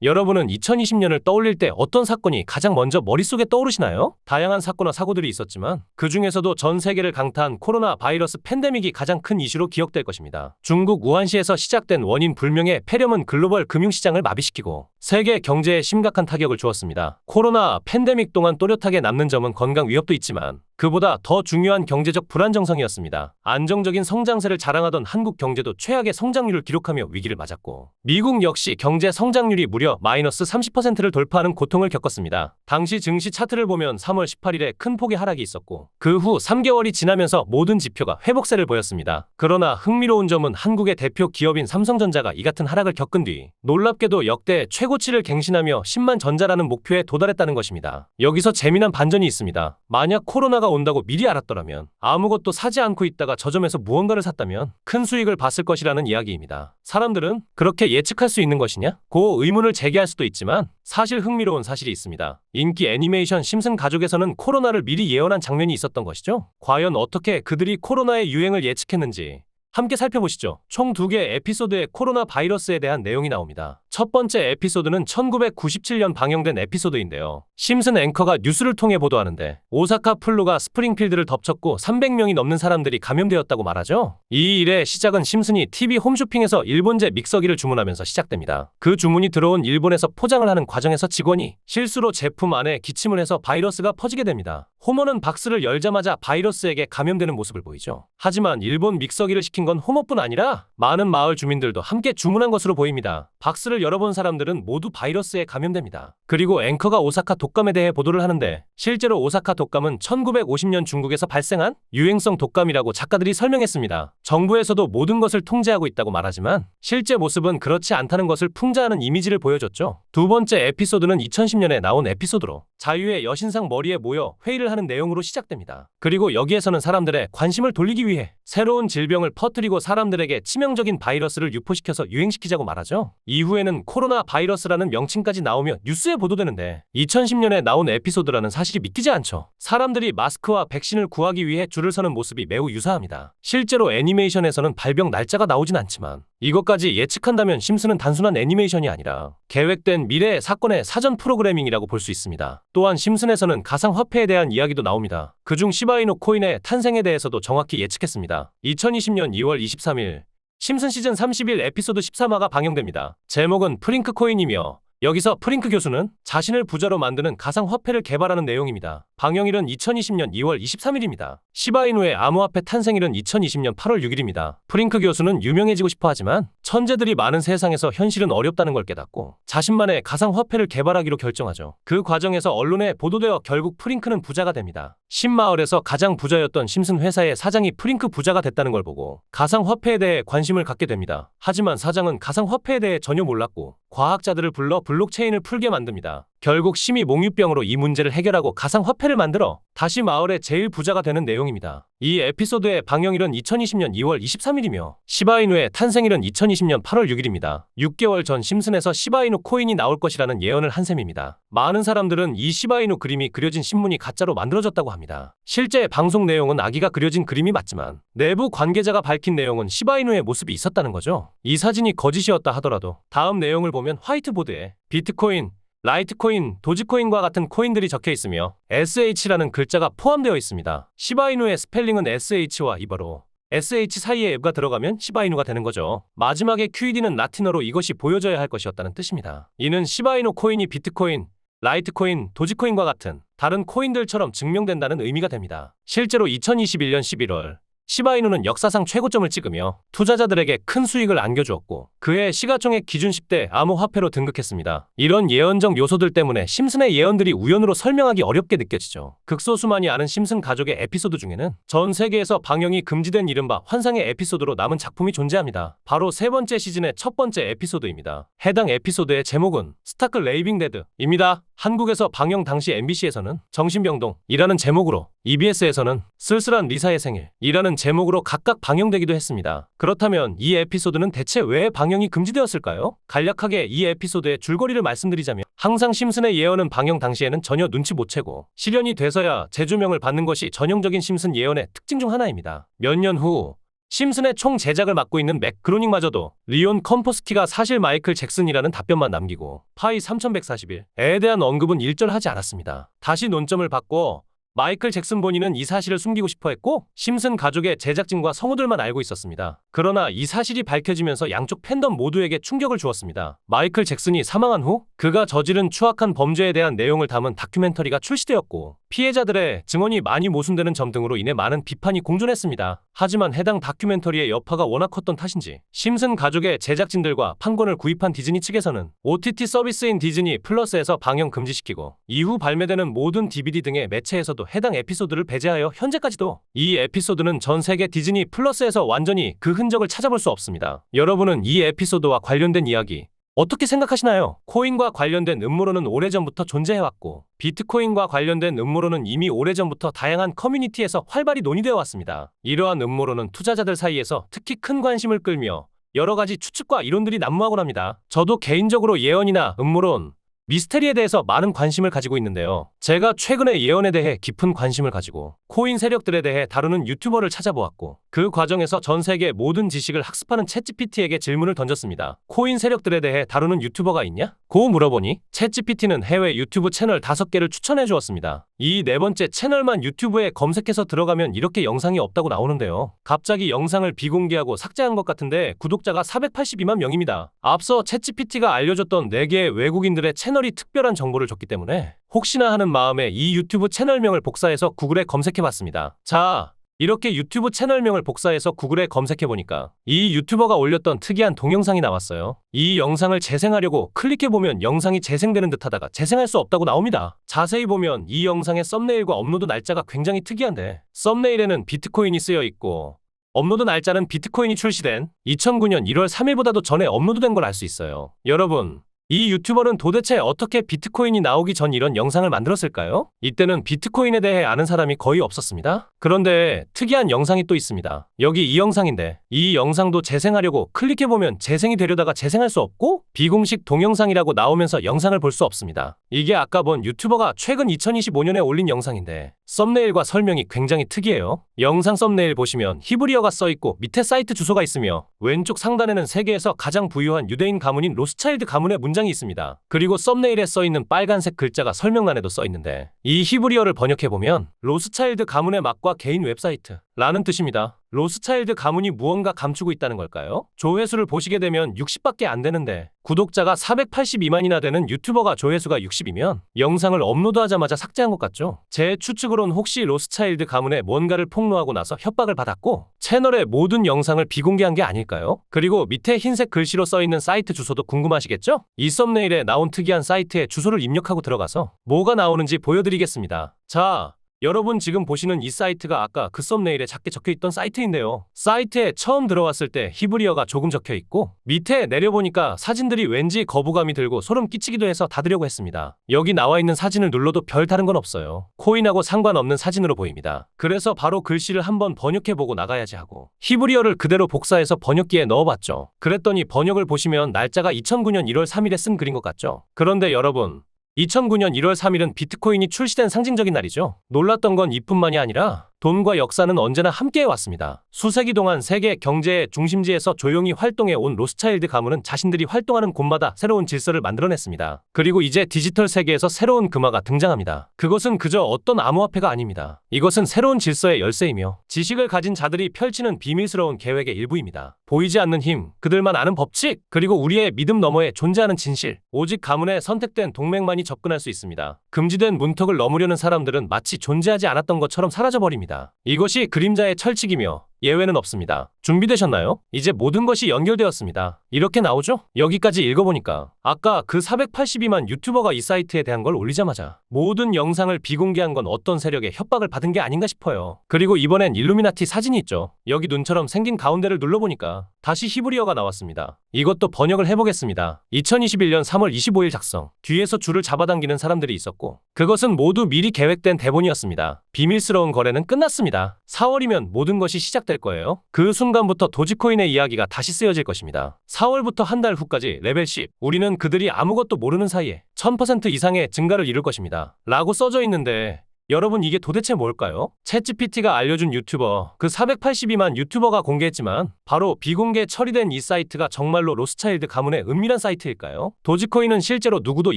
여러분은 2020년을 떠올릴 때 어떤 사건이 가장 먼저 머릿속에 떠오르시나요? 다양한 사건과 사고들이 있었지만 그 중에서도 전 세계를 강타한 코로나 바이러스 팬데믹이 가장 큰 이슈로 기억될 것입니다. 중국 우한시에서 시작된 원인 불명의 폐렴은 글로벌 금융시장을 마비시키고 세계 경제에 심각한 타격을 주었습니다. 코로나 팬데믹 동안 또렷하게 남는 점은 건강 위협도 있지만 그보다 더 중요한 경제적 불안정성이었습니다. 안정적인 성장세를 자랑하던 한국 경제도 최악의 성장률을 기록하며 위기를 맞았고 미국 역시 경제 성장률이 무려 마이너스 30%를 돌파하는 고통을 겪었습니다. 당시 증시 차트를 보면 3월 18일에 큰 폭의 하락이 있었고 그 후 3개월이 지나면서 모든 지표가 회복세를 보였습니다. 그러나 흥미로운 점은 한국의 대표 기업인 삼성전자가 이 같은 하락을 겪은 뒤 놀랍게도 역대 최고치를 갱신하며 10만 전자라는 목표에 도달했다는 것입니다. 여기서 재미난 반전이 있습니다. 만약 코로나가 온다고 미리 알았더라면 아무것도 사지 않고 있다가 저점에서 무언가를 샀다면 큰 수익을 봤을 것이라는 이야기입니다. 사람들은 그렇게 예측할 수 있는 것이냐? 고 의문을 제기할 수도 있지만 사실 흥미로운 사실이 있습니다. 인기 애니메이션 심슨 가족에서는 코로나를 미리 예언한 장면이 있었던 것이죠. 과연 어떻게 그들이 코로나의 유행을 예측했는지 함께 살펴보시죠. 총 2개 에피소드의 코로나 바이러스에 대한 내용이 나옵니다. 첫 번째 에피소드는 1997년 방영된 에피소드인데요. 심슨 앵커가 뉴스를 통해 보도하는데 오사카 플루가 스프링필드를 덮쳤고 300명이 넘는 사람들이 감염되었다고 말하죠. 이 일의 시작은 심슨이 TV 홈쇼핑에서 일본제 믹서기를 주문하면서 시작됩니다. 그 주문이 들어온 일본에서 포장을 하는 과정에서 직원이 실수로 제품 안에 기침을 해서 바이러스가 퍼지게 됩니다. 호모는 박스를 열자마자 바이러스에게 감염되는 모습을 보이죠. 하지만 일본 믹서기를 시킨 건 호모뿐 아니라 많은 마을 주민들도 함께 주문한 것으로 보입니다. 박스를 열어본 사람들은 모두 바이러스에 감염됩니다. 그리고 앵커가 오사카 독감에 대해 보도를 하는데 실제로 오사카 독감은 1950년 중국에서 발생한 유행성 독감이라고 작가들이 설명했습니다. 정부에서도 모든 것을 통제하고 있다고 말하지만 실제 모습은 그렇지 않다는 것을 풍자하는 이미지를 보여줬죠. 두 번째 에피소드는 2010년에 나온 에피소드로 자유의 여신상 머리에 모여 회의를 하는 내용으로 시작됩니다. 그리고 여기에서는 사람들의 관심을 돌리기 위해 새로운 질병을 퍼뜨리고 사람들에게 치명적인 바이러스를 유포시켜서 유행시키자고 말하죠. 이후에는 코로나 바이러스라는 명칭까지 나오며 뉴스에 보도되는데 2010년에 나온 에피소드라는 사실이 믿기지 않죠. 사람들이 마스크와 백신을 구하기 위해 줄을 서는 모습이 매우 유사합니다. 실제로 애니메이션에서는 발병 날짜가 나오진 않지만 이것까지 예측한다면 심슨은 단순한 애니메이션이 아니라 계획된 미래의 사건의 사전 프로그래밍이라고 볼 수 있습니다. 또한 심슨에서는 가상화폐에 대한 이야기도 나옵니다. 그중 시바이누 코인의 탄생에 대해서도 정확히 예측했습니다. 2020년 2월 23일 심슨 시즌 31 에피소드 13화가 방영됩니다. 제목은 프링크 코인이며 여기서 프링크 교수는 자신을 부자로 만드는 가상화폐를 개발하는 내용입니다. 방영일은 2020년 2월 23일입니다. 시바이누의 암호화폐 탄생일은 2020년 8월 6일입니다. 프링크 교수는 유명해지고 싶어 하지만 천재들이 많은 세상에서 현실은 어렵다는 걸 깨닫고 자신만의 가상화폐를 개발하기로 결정하죠. 그 과정에서 언론에 보도되어 결국 프링크는 부자가 됩니다. 신마을에서 가장 부자였던 심슨 회사의 사장이 프링크 부자가 됐다는 걸 보고 가상화폐에 대해 관심을 갖게 됩니다. 하지만 사장은 가상화폐에 대해 전혀 몰랐고 과학자들을 불러 블록체인을 풀게 만듭니다. 결국 심히 몽유병으로 이 문제를 해결하고 가상화폐를 만들어 다시 마을의 제일 부자가 되는 내용입니다. 이 에피소드의 방영일은 2020년 2월 23일이며 시바이누의 탄생일은 2020년 8월 6일입니다. 6개월 전 심슨에서 시바이누 코인이 나올 것이라는 예언을 한 셈입니다. 많은 사람들은 이 시바이누 그림이 그려진 신문이 가짜로 만들어졌다고 합니다. 실제 방송 내용은 아기가 그려진 그림이 맞지만 내부 관계자가 밝힌 내용은 시바이누의 모습이 있었다는 거죠. 이 사진이 거짓이었다 하더라도 다음 내용을 보면 화이트보드에 비트코인, 라이트코인, 도지코인과 같은 코인들이 적혀 있으며 SH라는 글자가 포함되어 있습니다. 시바이누의 스펠링은 SH와 이버로 SH 사이에 F가 들어가면 시바이누가 되는 거죠. 마지막에 QED는 라틴어로 이것이 보여져야 할 것이었다는 뜻입니다. 이는 시바이누 코인이 비트코인, 라이트코인, 도지코인과 같은 다른 코인들처럼 증명된다는 의미가 됩니다. 실제로 2021년 11월 시바이누는 역사상 최고점을 찍으며 투자자들에게 큰 수익을 안겨주었고 그해 시가총액 기준 10대 암호화폐로 등극했습니다. 이런 예언적 요소들 때문에 심슨의 예언들이 우연으로 설명하기 어렵게 느껴지죠. 극소수만이 아는 심슨 가족의 에피소드 중에는 전 세계에서 방영이 금지된 이른바 환상의 에피소드로 남은 작품이 존재합니다. 바로 세 번째 시즌의 첫 번째 에피소드입니다. 해당 에피소드의 제목은 스타크 레이빙 데드입니다. 한국에서 방영 당시 MBC에서는 정신병동이라는 제목으로, EBS에서는 쓸쓸한 리사의 생일이라는 제목으로 각각 방영되기도 했습니다. 그렇다면 이 에피소드는 대체 왜 방영이 금지되었을까요? 간략하게 이 에피소드의 줄거리를 말씀드리자면 항상 심슨의 예언은 방영 당시에는 전혀 눈치 못 채고 실현이 돼서야 재조명을 받는 것이 전형적인 심슨 예언의 특징 중 하나입니다. 몇 년 후 심슨의 총 제작을 맡고 있는 맥 그로닝마저도 리온 컴포스키가 사실 마이클 잭슨이라는 답변만 남기고 파이 3141에 대한 언급은 일절하지 않았습니다. 다시 논점을 바꿔 마이클 잭슨 본인은 이 사실을 숨기고 싶어 했고 심슨 가족의 제작진과 성우들만 알고 있었습니다. 그러나 이 사실이 밝혀지면서 양쪽 팬덤 모두에게 충격을 주었습니다. 마이클 잭슨이 사망한 후 그가 저지른 추악한 범죄에 대한 내용을 담은 다큐멘터리가 출시되었고 피해자들의 증언이 많이 모순되는 점 등으로 인해 많은 비판이 공존했습니다. 하지만 해당 다큐멘터리의 여파가 워낙 컸던 탓인지 심슨 가족의 제작진들과 판권을 구입한 디즈니 측에서는 OTT 서비스인 디즈니 플러스에서 방영 금지시키고 이후 발매되는 모든 DVD 등의 매체에서도 해당 에피소드를 배제하여 현재까지도 이 에피소드는 전 세계 디즈니 플러스에서 완전히 그 흔적을 찾아볼 수 없습니다. 여러분은 이 에피소드와 관련된 이야기 어떻게 생각하시나요? 코인과 관련된 음모론은 오래전부터 존재해왔고 비트코인과 관련된 음모론은 이미 오래전부터 다양한 커뮤니티에서 활발히 논의되어 왔습니다. 이러한 음모론은 투자자들 사이에서 특히 큰 관심을 끌며 여러 가지 추측과 이론들이 난무하곤 합니다. 저도 개인적으로 예언이나 음모론, 미스테리에 대해서 많은 관심을 가지고 있는데요. 제가 최근에 예언에 대해 깊은 관심을 가지고 코인 세력들에 대해 다루는 유튜버를 찾아보았고 그 과정에서 전 세계 모든 지식을 학습하는 챗GPT에게 질문을 던졌습니다. 코인 세력들에 대해 다루는 유튜버가 있냐? 고 물어보니 챗GPT는 해외 유튜브 채널 5개를 추천해 주었습니다. 이 네 번째 채널만 유튜브에 검색해서 들어가면 이렇게 영상이 없다고 나오는데요. 갑자기 영상을 비공개하고 삭제한 것 같은데 구독자가 482만 명입니다. 앞서 챗GPT가 알려줬던 4개의 외국인들의 채널이 특별한 정보를 줬기 때문에 혹시나 하는 마음에 이 유튜브 채널명을 복사해서 구글에 검색해봤습니다. 자, 이렇게 유튜브 채널명을 복사해서 구글에 검색해보니까 이 유튜버가 올렸던 특이한 동영상이 나왔어요. 이 영상을 재생하려고 클릭해보면 영상이 재생되는 듯하다가 재생할 수 없다고 나옵니다. 자세히 보면 이 영상의 썸네일과 업로드 날짜가 굉장히 특이한데 썸네일에는 비트코인이 쓰여 있고 업로드 날짜는 비트코인이 출시된 2009년 1월 3일보다도 전에 업로드된 걸 알 수 있어요. 여러분, 이 유튜버는 도대체 어떻게 비트코인이 나오기 전 이런 영상을 만들었을까요? 이때는 비트코인에 대해 아는 사람이 거의 없었습니다. 그런데 특이한 영상이 또 있습니다. 여기 이 영상인데 이 영상도 재생하려고 클릭해보면 재생이 되려다가 재생할 수 없고 비공식 동영상이라고 나오면서 영상을 볼 수 없습니다. 이게 아까 본 유튜버가 최근 2025년에 올린 영상인데 썸네일과 설명이 굉장히 특이해요. 영상 썸네일 보시면 히브리어가 써있고 밑에 사이트 주소가 있으며 왼쪽 상단에는 세계에서 가장 부유한 유대인 가문인 로스차일드 가문의 문장이 있습니다. 그리고 썸네일에 써있는 빨간색 글자가 설명란에도 써있는데 이 히브리어를 번역해보면 로스차일드 가문의 맛과 개인 웹사이트 라는 뜻입니다. 로스차일드 가문이 무언가 감추고 있다는 걸까요? 조회수를 보시게 되면 60밖에 안 되는데 구독자가 482만이나 되는 유튜버가 조회수가 60이면 영상을 업로드하자마자 삭제한 것 같죠? 제 추측으론 혹시 로스차일드 가문에 뭔가를 폭로하고 나서 협박을 받았고 채널의 모든 영상을 비공개한 게 아닐까요? 그리고 밑에 흰색 글씨로 써있는 사이트 주소도 궁금하시겠죠? 이 썸네일에 나온 특이한 사이트에 주소를 입력하고 들어가서 뭐가 나오는지 보여드리겠습니다. 자, 여러분 지금 보시는 이 사이트가 아까 그 썸네일에 작게 적혀있던 사이트인데요. 사이트에 처음 들어왔을 때 히브리어가 조금 적혀있고 밑에 내려보니까 사진들이 왠지 거부감이 들고 소름 끼치기도 해서 닫으려고 했습니다. 여기 나와있는 사진을 눌러도 별 다른 건 없어요. 코인하고 상관없는 사진으로 보입니다. 그래서 바로 글씨를 한번 번역해보고 나가야지 하고 히브리어를 그대로 복사해서 번역기에 넣어봤죠. 그랬더니 번역을 보시면 날짜가 2009년 1월 3일에 쓴 글인 것 같죠. 그런데 여러분, 2009년 1월 3일은 비트코인이 출시된 상징적인 날이죠. 놀랐던 건 이뿐만이 아니라 돈과 역사는 언제나 함께해 왔습니다. 수세기 동안 세계 경제의 중심지에서 조용히 활동해 온 로스차일드 가문은 자신들이 활동하는 곳마다 새로운 질서를 만들어냈습니다. 그리고 이제 디지털 세계에서 새로운 금화가 등장합니다. 그것은 그저 어떤 암호화폐가 아닙니다. 이것은 새로운 질서의 열쇠이며 지식을 가진 자들이 펼치는 비밀스러운 계획의 일부입니다. 보이지 않는 힘, 그들만 아는 법칙, 그리고 우리의 믿음 너머에 존재하는 진실. 오직 가문의 선택된 동맹만이 접근할 수 있습니다. 금지된 문턱을 넘으려는 사람들은 마치 존재하지 않았던 것처럼 사라져버립니다. 이것이 그림자의 철칙이며 예외는 없습니다. 준비되셨나요? 이제 모든 것이 연결되었습니다. 이렇게 나오죠? 여기까지 읽어보니까 아까 그 482만 유튜버가 이 사이트에 대한 걸 올리자마자 모든 영상을 비공개한 건 어떤 세력의 협박을 받은 게 아닌가 싶어요. 그리고 이번엔 일루미나티 사진이 있죠. 여기 눈처럼 생긴 가운데를 눌러보니까 다시 히브리어가 나왔습니다. 이것도 번역을 해보겠습니다. 2021년 3월 25일 작성. 뒤에서 줄을 잡아당기는 사람들이 있었고 그것은 모두 미리 계획된 대본이었습니다. 비밀스러운 거래는 끝났습니다. 4월이면 모든 것이 시작될 거예요. 그 순간부터 도지코인의 이야기가 다시 쓰여질 것입니다. 4월부터 한 달 후까지 레벨 10. 우리는 그들이 아무것도 모르는 사이에 1000% 이상의 증가를 이룰 것입니다. 라고 써져 있는데 여러분 이게 도대체 뭘까요? 챗GPT가 알려준 유튜버, 그 482만 유튜버가 공개했지만 바로 비공개 처리된 이 사이트가 정말로 로스차일드 가문의 은밀한 사이트일까요? 도지코인은 실제로 누구도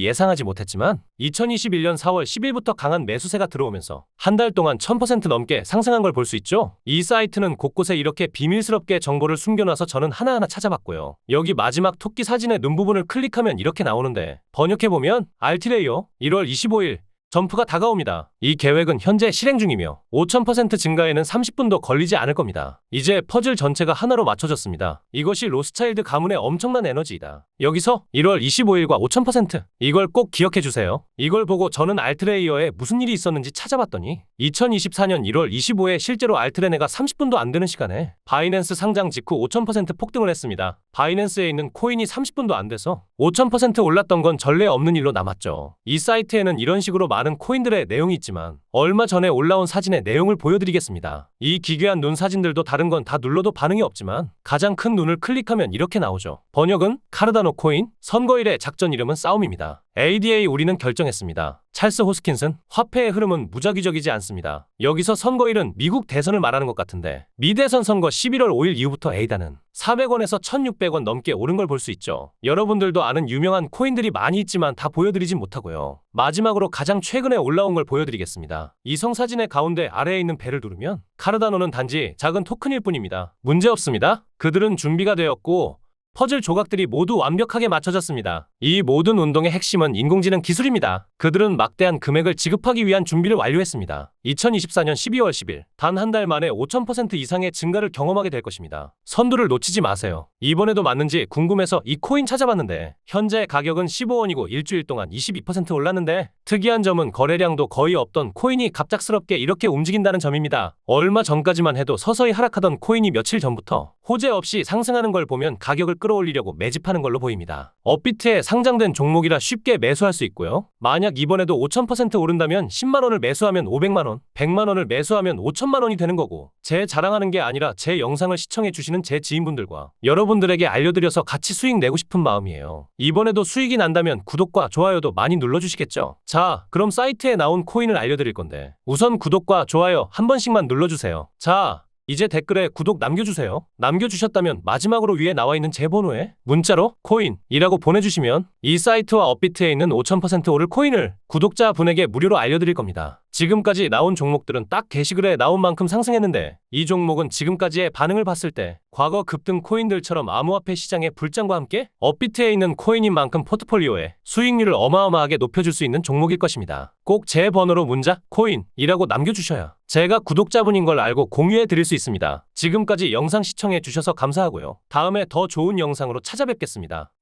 예상하지 못했지만 2021년 4월 10일부터 강한 매수세가 들어오면서 한 달 동안 1000% 넘게 상승한 걸 볼 수 있죠. 이 사이트는 곳곳에 이렇게 비밀스럽게 정보를 숨겨놔서 저는 하나하나 찾아봤고요. 여기 마지막 토끼 사진의 눈 부분을 클릭하면 이렇게 나오는데 번역해보면 알티레이어 1월 25일 점프가 다가옵니다. 이 계획은 현재 실행 중이며 5000% 증가에는 30분도 걸리지 않을 겁니다. 이제 퍼즐 전체가 하나로 맞춰졌습니다. 이것이 로스차일드 가문의 엄청난 에너지이다. 여기서 1월 25일과 5000% 이걸 꼭 기억해 주세요. 이걸 보고 저는 알트레이어에 무슨 일이 있었는지 찾아봤더니 2024년 1월 25일 실제로 알트레네가 30분도 안 되는 시간에 바이낸스 상장 직후 5000% 폭등을 했습니다. 바이낸스에 있는 코인이 30분도 안 돼서 5000% 올랐던 건 전례 없는 일로 남았죠. 이 사이트에는 이런 식으로 많은 코인들의 내용이 있지만 얼마 전에 올라온 사진의 내용을 보여드리겠습니다. 이 기괴한 눈 사진들도 다른 건 다 눌러도 반응이 없지만 가장 큰 눈을 클릭하면 이렇게 나오죠. 번역은 카르다노 코인, 선거일의 작전 이름은 싸움입니다. ADA 우리는 결정했습니다. 찰스 호스킨슨, 화폐의 흐름은 무작위적이지 않습니다. 여기서 선거일은 미국 대선을 말하는 것 같은데 미대선 선거 11월 5일 이후부터 에이다는 400원에서 1600원 넘게 오른 걸 볼 수 있죠. 여러분들도 아는 유명한 코인들이 많이 있지만 다 보여드리진 못하고요. 마지막으로 가장 최근에 올라온 걸 보여드리겠습니다. 이성 사진의 가운데 아래에 있는 벨을 누르면 카르다노는 단지 작은 토큰일 뿐입니다. 문제없습니다. 그들은 준비가 되었고 퍼즐 조각들이 모두 완벽하게 맞춰졌습니다. 이 모든 운동의 핵심은 인공지능 기술입니다. 그들은 막대한 금액을 지급하기 위한 준비를 완료했습니다. 2024년 12월 10일 단 한 달 만에 5000% 이상의 증가를 경험하게 될 것입니다. 선두를 놓치지 마세요. 이번에도 맞는지 궁금해서 이 코인 찾아봤는데 현재 가격은 15원이고 일주일 동안 22% 올랐는데 특이한 점은 거래량도 거의 없던 코인이 갑작스럽게 이렇게 움직인다는 점입니다. 얼마 전까지만 해도 서서히 하락하던 코인이 며칠 전부터 호재 없이 상승하는 걸 보면 가격을 끌어올리려고 매집하는 걸로 보입니다. 업비트에 상장된 종목이라 쉽게 매수할 수 있고요. 만약 이번에도 5000% 오른다면 10만원을 매수하면 500만원, 100만원을 매수하면 5천만원이 되는 거고 제 자랑하는 게 아니라 제 영상을 시청해 주시는 제 지인분들과 여러분들에게 알려드려서 같이 수익 내고 싶은 마음이에요. 이번에도 수익이 난다면 구독과 좋아요도 많이 눌러주시겠죠? 자, 그럼 사이트에 나온 코인을 알려드릴 건데 우선 구독과 좋아요 한 번씩만 눌러주세요. 자, 이제 댓글에 구독 남겨주세요. 남겨주셨다면 마지막으로 위에 나와 있는 제 번호에 문자로 코인이라고 보내주시면 이 사이트와 업비트에 있는 5000% 오를 코인을 구독자분에게 무료로 알려드릴 겁니다. 지금까지 나온 종목들은 딱 게시글에 나온 만큼 상승했는데 이 종목은 지금까지의 반응을 봤을 때 과거 급등 코인들처럼 암호화폐 시장의 불장과 함께 업비트에 있는 코인인 만큼 포트폴리오에 수익률을 어마어마하게 높여줄 수 있는 종목일 것입니다. 꼭 제 번호로 문자 코인이라고 남겨주셔야 제가 구독자분인 걸 알고 공유해 드릴 수 있습니다. 지금까지 영상 시청해 주셔서 감사하고요. 다음에 더 좋은 영상으로 찾아뵙겠습니다.